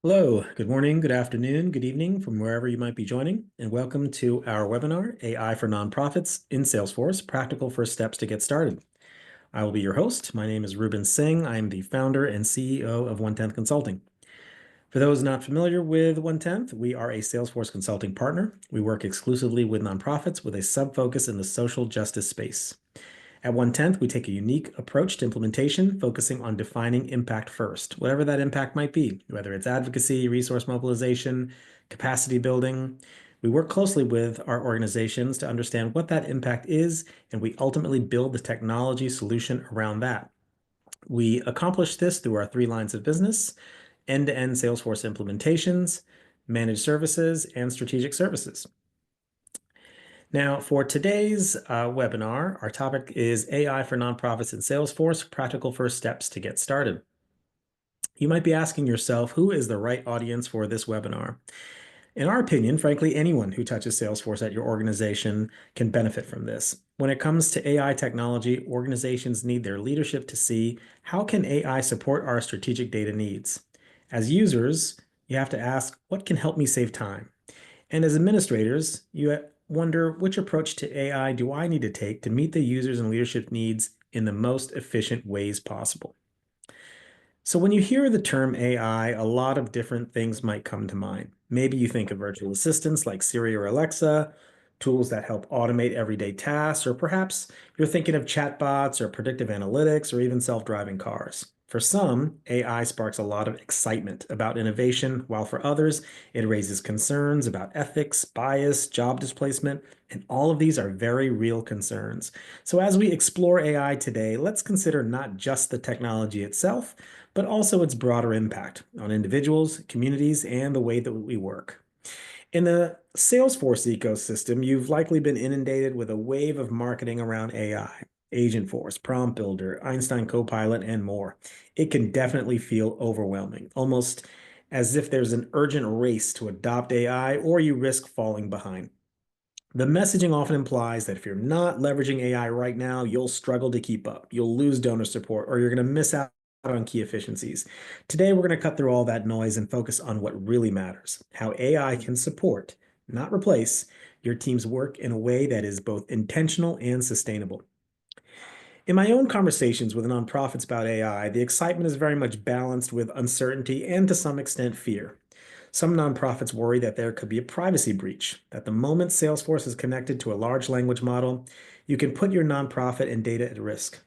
Hello, good morning, good afternoon, good evening from wherever you might be joining, and welcome to our webinar, AI for Nonprofits in Salesforce, Practical First Steps to Get Started. I will be your host. My name is Rubin Singh. I am the founder and CEO of OneTenth Consulting. For those not familiar with OneTenth, we are a Salesforce consulting partner. We work exclusively with nonprofits with a sub-focus in the social justice space. At OneTenth, we take a unique approach to implementation, focusing on defining impact first, whatever that impact might be, whether it's advocacy, resource mobilization, capacity building. We work closely with our organizations to understand what that impact is, and we ultimately build the technology solution around that. We accomplish this through our three lines of business: end-to-end Salesforce implementations, managed services, and strategic services. Now, for today's webinar, our topic is AI for Nonprofits in Salesforce, Practical First Steps to Get Started. You might be asking yourself, who is the right audience for this webinar? In our opinion, frankly, anyone who touches Salesforce at your organization can benefit from this. When it comes to AI technology, organizations need their leadership to see, how can AI support our strategic data needs? As users, you have to ask, what can help me save time? And as administrators, you wonder, which approach to AI do I need to take to meet the users and leadership needs in the most efficient ways possible? So when you hear the term AI, a lot of different things might come to mind. Maybe you think of virtual assistants like Siri or Alexa, tools that help automate everyday tasks, or perhaps you're thinking of chatbots or predictive analytics or even self-driving cars. For some, AI sparks a lot of excitement about innovation, while for others, it raises concerns about ethics, bias, job displacement, and all of these are very real concerns. So as we explore AI today, let's consider not just the technology itself, but also its broader impact on individuals, communities, and the way that we work. In the Salesforce ecosystem, you've likely been inundated with a wave of marketing around AI, Agentforce, Prompt Builder, Einstein Copilot, and more. It can definitely feel overwhelming, almost as if there's an urgent race to adopt AI or you risk falling behind. The messaging often implies that if you're not leveraging AI right now, you'll struggle to keep up. You'll lose donor support, or you're going to miss out on key efficiencies. Today, we're going to cut through all that noise and focus on what really matters: how AI can support, not replace, your team's work in a way that is both intentional and sustainable. In my own conversations with nonprofits about AI, the excitement is very much balanced with uncertainty and to some extent fear. Some nonprofits worry that there could be a privacy breach, that the moment Salesforce is connected to a large language model, you can put your nonprofit and data at risk.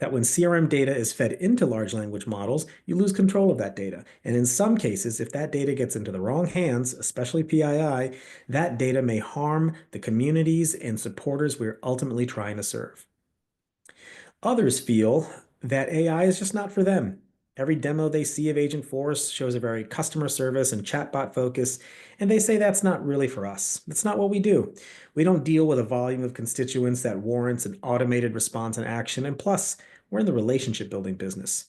That when CRM data is fed into large language models, you lose control of that data. And in some cases, if that data gets into the wrong hands, especially PII, that data may harm the communities and supporters we're ultimately trying to serve. Others feel that AI is just not for them. Every demo they see of Agentforce shows a very customer service and chatbot focus, and they say that's not really for us. That's not what we do. We don't deal with a volume of constituents that warrants an automated response and action, and plus, we're in the relationship building business.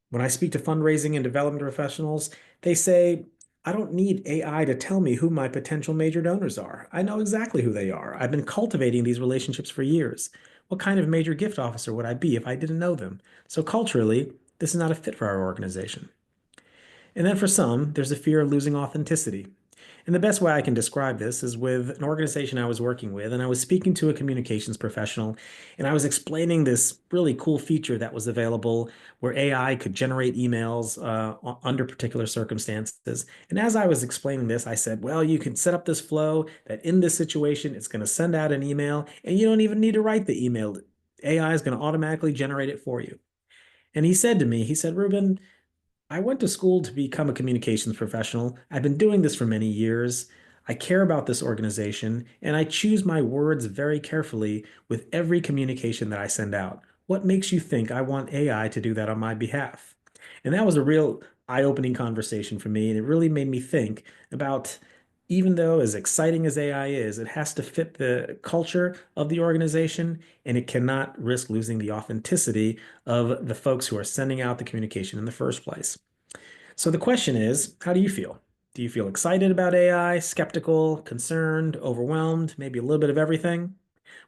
When I speak to fundraising and development professionals, they say, I don't need AI to tell me who my potential major donors are. I know exactly who they are. I've been cultivating these relationships for years. What kind of major gift officer would I be if I didn't know them? So culturally, this is not a fit for our organization. And then for some, there's a fear of losing authenticity. And the best way I can describe this is with an organization I was working with, and I was speaking to a communications professional, and I was explaining this really cool feature that was available where AI could generate emails under particular circumstances. And as I was explaining this, I said, well, you can set up this flow that in this situation, it's going to send out an email, and you don't even need to write the email. AI is going to automatically generate it for you. And he said to me, he said, Ruben, I went to school to become a communications professional. I've been doing this for many years. I care about this organization, and I choose my words very carefully with every communication that I send out. What makes you think I want AI to do that on my behalf? And that was a real eye-opening conversation for me, and it really made me think about, even though as exciting as AI is, it has to fit the culture of the organization, and it cannot risk losing the authenticity of the folks who are sending out the communication in the first place. So the question is, how do you feel? Do you feel excited about AI, skeptical, concerned, overwhelmed, maybe a little bit of everything?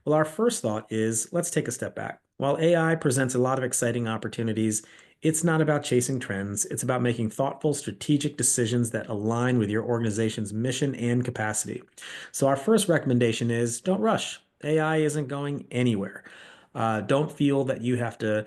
Well, our first thought is, let's take a step back. While AI presents a lot of exciting opportunities, It's not about chasing trends. It's about making thoughtful, strategic decisions that align with your organization's mission and capacity. So, our first recommendation is don't rush. AI isn't going anywhere. Don't feel that you have to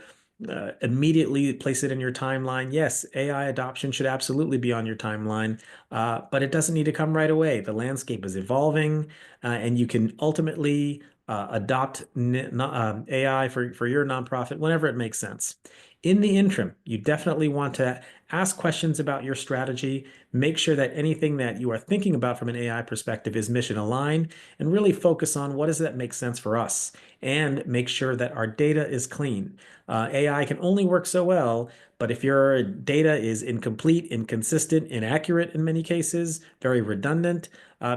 immediately place it in your timeline. Yes, AI adoption should absolutely be on your timeline, but it doesn't need to come right away. The landscape is evolving, and you can ultimately adopt AI for your nonprofit whenever it makes sense. In the interim, you definitely want to ask questions about your strategy, make sure that anything that you are thinking about from an AI perspective is mission aligned, and really focus on what does that make sense for us, and make sure that our data is clean. AI can only work so well, but if your data is incomplete, inconsistent, inaccurate in many cases, very redundant,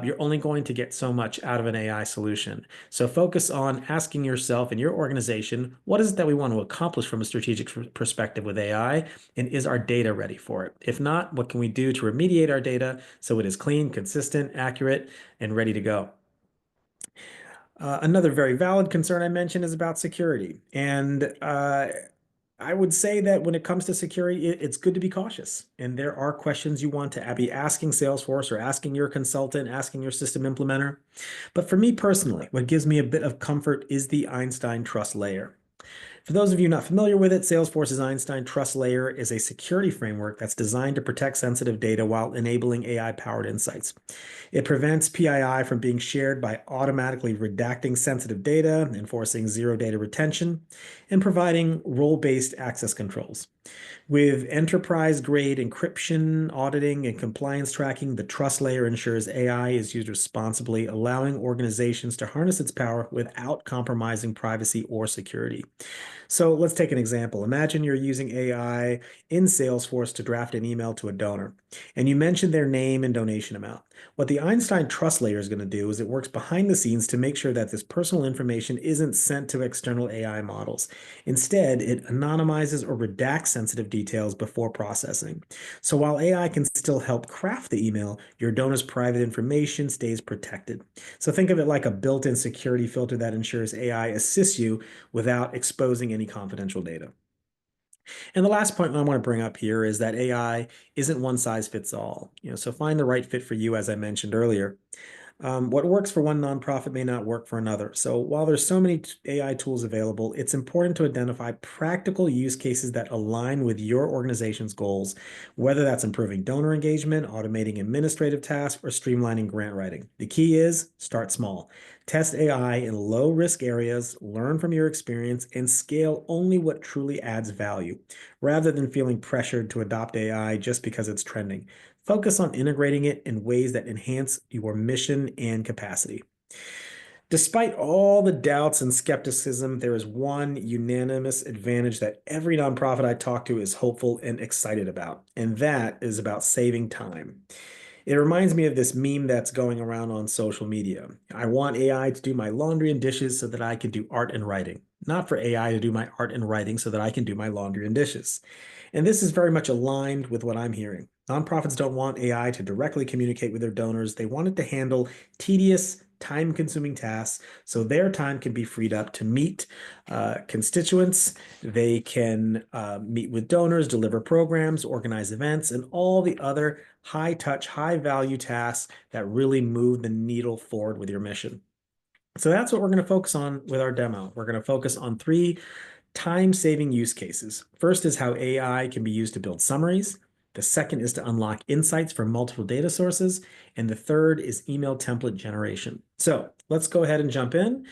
you're only going to get so much out of an AI solution. So focus on asking yourself and your organization, what is it that we want to accomplish from a strategic perspective with AI? And is our data ready for it? If not, what can we do to remediate our data so it is clean, consistent, accurate, and ready to go? Another very valid concern I mentioned is about security. And I would say that when it comes to security, it's good to be cautious. And there are questions you want to be asking Salesforce or asking your consultant, asking your system implementer. But for me personally, what gives me a bit of comfort is the Einstein trust layer. For those of you not familiar with it, Salesforce's Einstein Trust Layer is a security framework that's designed to protect sensitive data while enabling AI-powered insights. It prevents PII from being shared by automatically redacting sensitive data, enforcing zero data retention, and providing role-based access controls. With enterprise-grade encryption, auditing, and compliance tracking, the trust layer ensures AI is used responsibly, allowing organizations to harness its power without compromising privacy or security. So let's take an example. Imagine you're using AI in Salesforce to draft an email to a donor, and you mention their name and donation amount. What the Einstein trust layer is going to do is it works behind the scenes to make sure that this personal information isn't sent to external AI models. Instead, it anonymizes or redacts sensitive details before processing. So while AI can still help craft the email, your donor's private information stays protected. So think of it like a built-in security filter that ensures AI assists you without exposing any confidential data. And the last point I want to bring up here is that AI isn't one size fits all. So find the right fit for you, as I mentioned earlier. What works for one nonprofit may not work for another. So while there's so many AI tools available, it's important to identify practical use cases that align with your organization's goals, whether that's improving donor engagement, automating administrative tasks, or streamlining grant writing. The key is start small. Test AI in low-risk areas, learn from your experience, and scale only what truly adds value, rather than feeling pressured to adopt AI just because it's trending. Focus on integrating it in ways that enhance your mission and capacity. Despite all the doubts and skepticism, there is one unanimous advantage that every nonprofit I talk to is hopeful and excited about, and that is about saving time. It reminds me of this meme that's going around on social media. I want AI to do my laundry and dishes so that I can do art and writing, not for AI to do my art and writing so that I can do my laundry and dishes. And this is very much aligned with what I'm hearing. Nonprofits don't want AI to directly communicate with their donors. They want it to handle tedious, time-consuming tasks so their time can be freed up to meet constituents. They can meet with donors, deliver programs, organize events, and all the other high-touch, high-value tasks that really move the needle forward with your mission. So that's what we're going to focus on with our demo. We're going to focus on three time-saving use cases. First is how AI can be used to build summaries. The second is to unlock insights from multiple data sources. And the third is email template generation. So let's go ahead and jump in.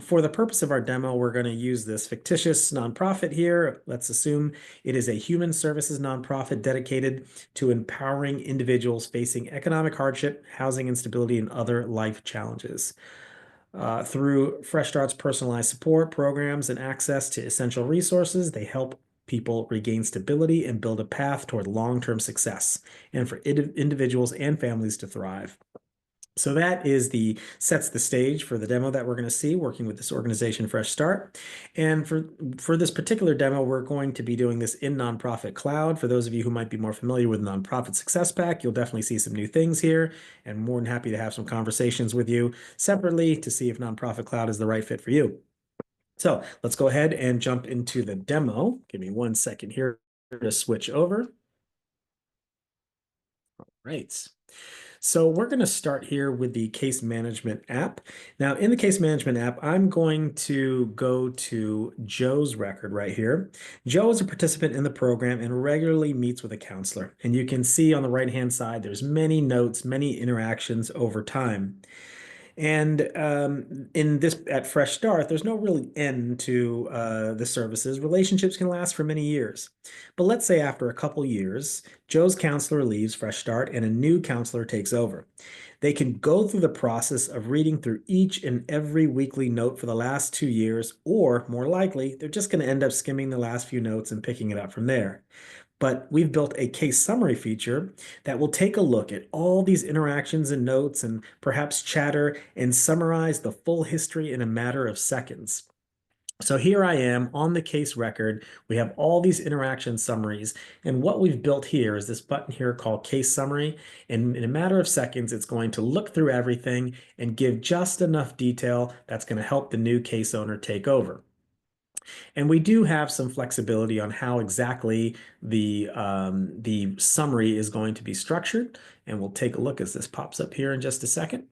For the purpose of our demo, we're going to use this fictitious nonprofit here. Let's assume it is a human services nonprofit dedicated to empowering individuals facing economic hardship, housing instability, and other life challenges. Through Fresh Start's personalized support programs and access to essential resources, they help people regain stability and build a path toward long-term success, and for individuals and families to thrive. So that sets the stage for the demo that we're going to see working with this organization, Fresh Start. And for this particular demo, we're going to be doing this in Nonprofit Cloud. For those of you who might be more familiar with Nonprofit Success Pack, you'll definitely see some new things here, and more than happy to have some conversations with you separately to see if Nonprofit Cloud is the right fit for you. So let's go ahead and jump into the demo. Give me 1 second here. to switch over. Right. So we're going to start here with the case management app. Now, in the case management app, I'm going to go to Joe's record right here. Joe is a participant in the program and regularly meets with a counselor. And you can see on the right-hand side, there's many notes, many interactions over time. And in this at Fresh Start, there's no really end to the services. Relationships can last for many years. But let's say after a couple years, Joe's counselor leaves Fresh Start and a new counselor takes over. They can go through the process of reading through each and every weekly note for the last 2 years, or more likely, they're just going to end up skimming the last few notes and picking it up from there. But we've built a case summary feature that will take a look at all these interactions and notes and perhaps chatter and summarize the full history in a matter of seconds. So here I am on the case record. We have all these interaction summaries. And what we've built here is this button here called Case Summary. And in a matter of seconds, it's going to look through everything and give just enough detail that's going to help the new case owner take over. And we do have some flexibility on how exactly the summary is going to be structured. And we'll take a look as this pops up here in just a second.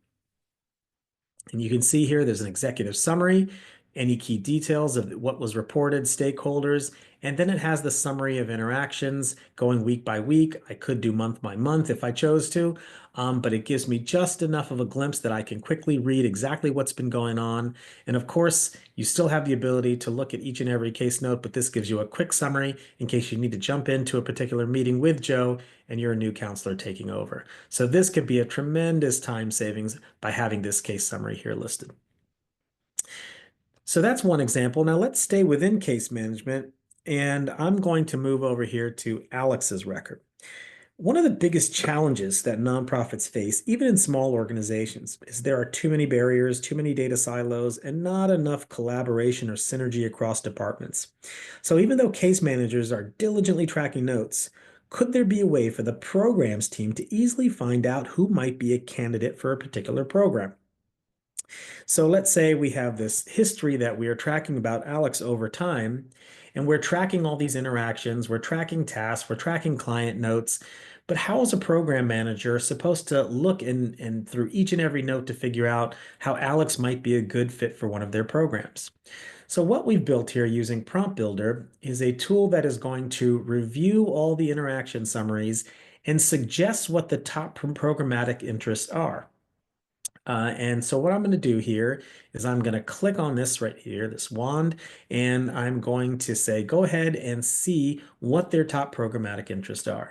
And you can see here there's an executive summary, any key details of what was reported, stakeholders, and then it has the summary of interactions going week by week. I could do month by month if I chose to, but it gives me just enough of a glimpse that I can quickly read exactly what's been going on. And of course, you still have the ability to look at each and every case note, but this gives you a quick summary in case you need to jump into a particular meeting with Joe and you're a new counselor taking over. So this could be a tremendous time savings by having this case summary here listed. So that's one example. Now let's stay within case management, and I'm going to move over here to Alex's record. One of the biggest challenges that nonprofits face, even in small organizations, is there are too many barriers, too many data silos, and not enough collaboration or synergy across departments. So even though case managers are diligently tracking notes, could there be a way for the programs team to easily find out who might be a candidate for a particular program? So let's say we have this history that we are tracking about Alex over time, and we're tracking all these interactions, we're tracking tasks, we're tracking client notes. But how is a program manager supposed to look in through each and every note to figure out how Alex might be a good fit for one of their programs? So what we've built here using Prompt Builder is a tool that is going to review all the interaction summaries and suggest what the top programmatic interests are. And so what I'm going to do here is I'm going to click on this right here, this wand, and I'm going to say, go ahead and see what their top programmatic interests are.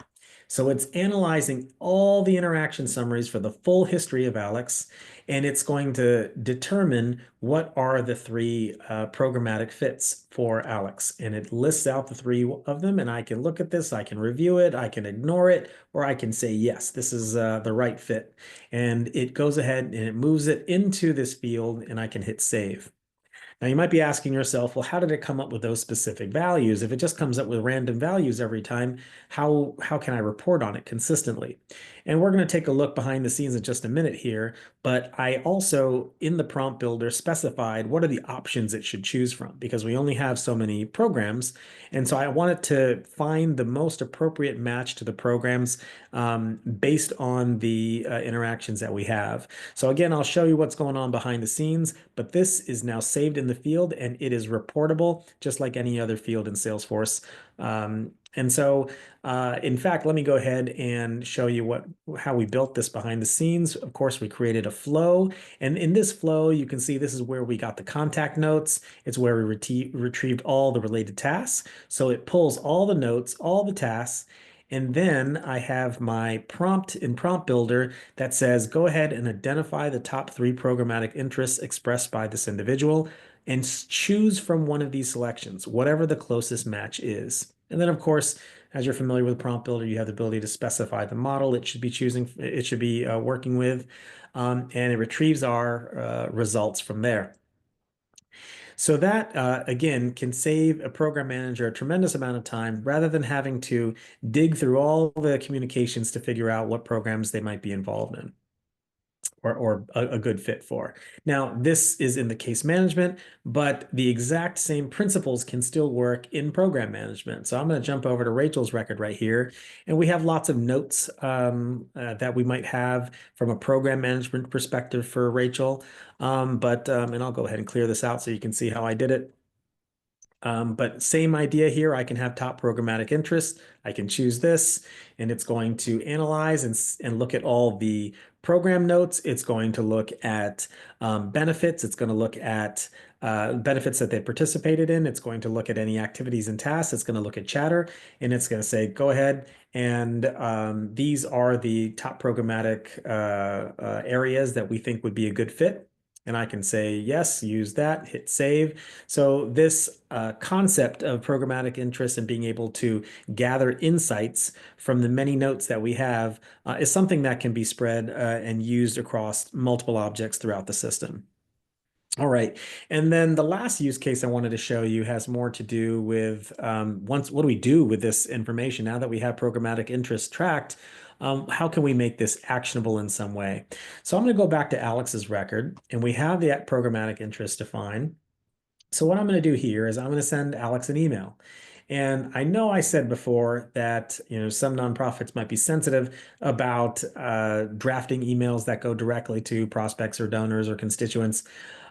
So it's analyzing all the interaction summaries for the full history of Alex, and it's going to determine what are the three programmatic fits for Alex. And it lists out the three of them, and I can look at this, I can review it, I can ignore it, or I can say, yes, this is the right fit. And it goes ahead and it moves it into this field, and I can hit save. Now, you might be asking yourself, well, how did it come up with those specific values? If it just comes up with random values every time, how can I report on it consistently? And we're going to take a look behind the scenes in just a minute here, but I also, in the prompt builder, specified what are the options it should choose from, because we only have so many programs. And so I wanted to find the most appropriate match to the programs based on the interactions that we have. So again, I'll show you what's going on behind the scenes, but this is now saved in the field and it is reportable just like any other field in Salesforce. And so, in fact, let me go ahead and show you how we built this behind the scenes. Of course, we created a flow, and in this flow, you can see this is where we got the contact notes. It's where we retrieved all the related tasks. So it pulls all the notes, all the tasks, and then I have my prompt in Prompt Builder that says, go ahead and identify the top three programmatic interests expressed by this individual and choose from one of these selections, whatever the closest match is. And then, of course, as you're familiar with Prompt Builder, you have the ability to specify the model it should be working with, and it retrieves our results from there. So that, again, can save a program manager a tremendous amount of time rather than having to dig through all the communications to figure out what programs they might be involved in. or a good fit for. Now, this is in the case management, but the exact same principles can still work in program management. So I'm going to jump over to Rachel's record right here, and we have lots of notes that we might have from a program management perspective for Rachel. And I'll go ahead and clear this out so you can see how I did it. But same idea here. I can have top programmatic interest. I can choose this, and it's going to analyze and look at all the program notes. It's going to look at benefits. It's going to look at benefits that they participated in. It's going to look at any activities and tasks. It's going to look at chatter, and it's going to say, go ahead. And these are the top programmatic areas that we think would be a good fit. And I can say, yes, use that, hit save. So this concept of programmatic interest and being able to gather insights from the many notes that we have is something that can be spread and used across multiple objects throughout the system. All right. And then the last use case I wanted to show you has more to do with what do we do with this information now that we have programmatic interest tracked? How can we make this actionable in some way? So I'm going to go back to Alex's record, and we have the programmatic interest defined. So what I'm going to do here is I'm going to send Alex an email. And I know I said before that, some nonprofits might be sensitive about drafting emails that go directly to prospects or donors or constituents.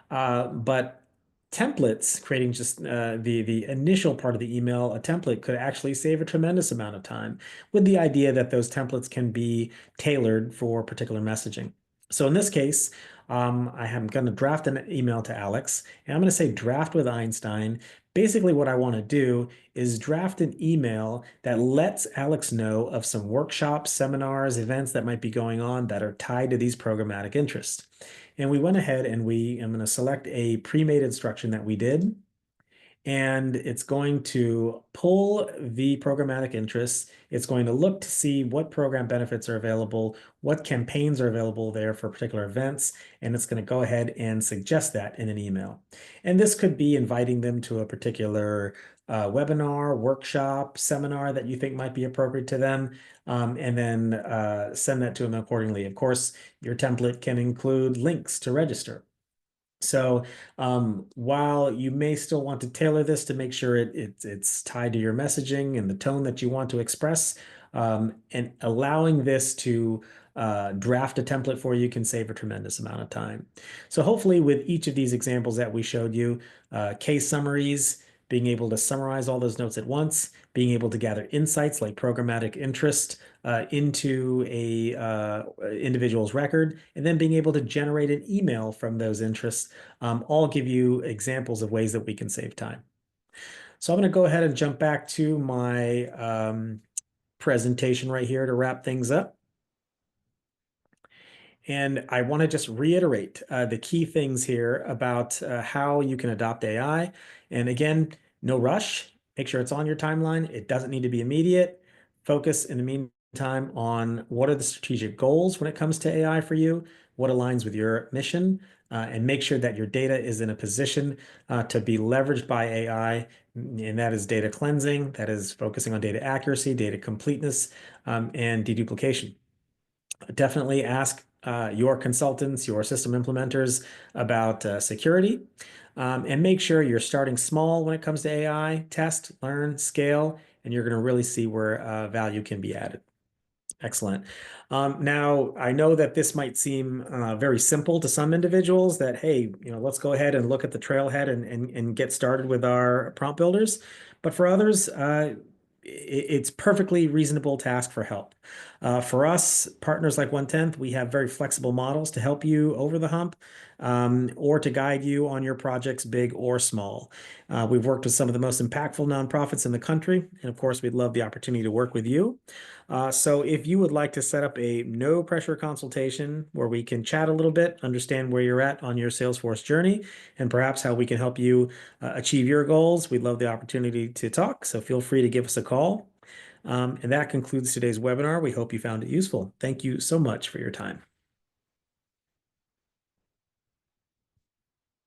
But templates, creating just the initial part of the email, a template could actually save a tremendous amount of time with the idea that those templates can be tailored for particular messaging. So in this case, I am going to draft an email to Alex, and I'm going to say draft with Einstein. Basically, what I want to do is draft an email that lets Alex know of some workshops, seminars, events that might be going on that are tied to these programmatic interests. And we went ahead and I'm going to select a pre-made instruction that we did. And it's going to pull the programmatic interests. It's going to look to see what program benefits are available, what campaigns are available there for particular events, and it's going to go ahead and suggest that in an email. And this could be inviting them to a particular webinar, workshop, seminar that you think might be appropriate to them, and then send that to them accordingly. Of course, your template can include links to register. So while you may still want to tailor this to make sure it's tied to your messaging and the tone that you want to express, and allowing this to draft a template for you can save a tremendous amount of time. So hopefully with each of these examples that we showed you, case summaries, being able to summarize all those notes at once, being able to gather insights like programmatic interest into a individual's record, and then being able to generate an email from those interests, all give you examples of ways that we can save time. So I'm going to go ahead and jump back to my presentation right here to wrap things up. And I want to just reiterate the key things here about how you can adopt AI. And again, no rush. Make sure it's on your timeline. It doesn't need to be immediate. Focus in the meantime on what are the strategic goals when it comes to AI for you, what aligns with your mission, and make sure that your data is in a position to be leveraged by AI. And that is data cleansing, that is focusing on data accuracy, data completeness, and deduplication. Definitely ask your consultants, your system implementers about security, and make sure you're starting small when it comes to AI. Test, learn, scale, and you're going to really see where value can be added. Excellent. Now, I know that this might seem very simple to some individuals that, hey, let's go ahead and look at the trailhead and get started with our prompt builders. But for others, it's perfectly reasonable to ask for help. For us, partners like OneTenth, we have very flexible models to help you over the hump or to guide you on your projects, big or small. We've worked with some of the most impactful nonprofits in the country, and of course, we'd love the opportunity to work with you. So if you would like to set up a no pressure consultation where we can chat a little bit, understand where you're at on your Salesforce journey, and perhaps how we can help you achieve your goals, we'd love the opportunity to talk. So feel free to give us a call. And that concludes today's webinar. We hope you found it useful. Thank you so much for your time.